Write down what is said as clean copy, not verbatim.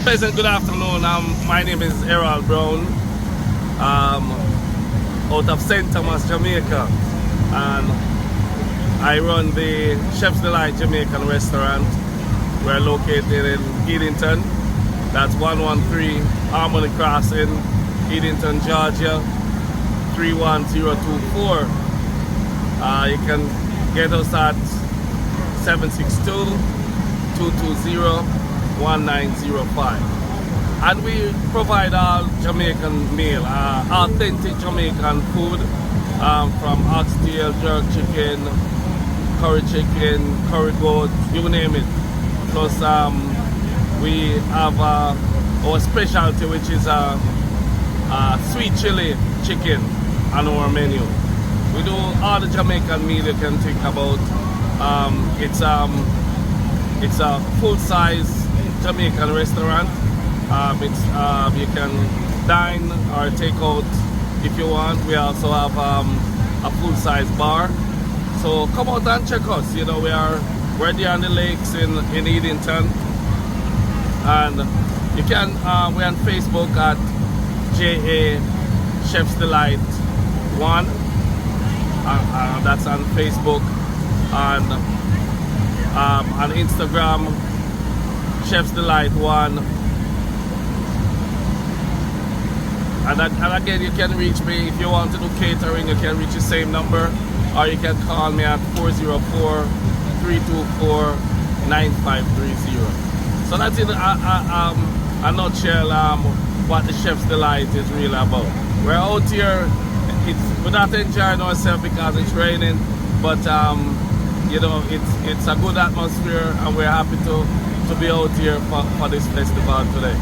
Pleasant good afternoon. My name is Errol Brown, out of St. Thomas, Jamaica, and I run the Chef's Delight Jamaican restaurant. We're located in Edenton. That's 113 Harmony Crossing, Edenton, Georgia, 31024. You can get us at 762-220-1905. And we provide all Jamaican meal, authentic Jamaican food, from oxtail, jerk chicken, curry goat, you name it. Plus we have our specialty, which is sweet chili chicken on our menu. We do all the Jamaican meal you can think about. It's a full-size Jamaican restaurant. You can dine or take out if you want. We also have a full-size bar. So come out and check us. You know, we're there on the lakes in Edenton, and you can we're on Facebook at JA Chef's Delight 1. That's on Facebook, and on Instagram, Chef's Delight 1. And again, you can reach me if you want to do catering. You can reach the same number, or you can call me at 404-324-9530. So that's in a nutshell what the Chef's Delight is really about. We're out here. We're not enjoying ourselves because it's raining, but you know, it's a good atmosphere, and we're happy to be out here for this festival today.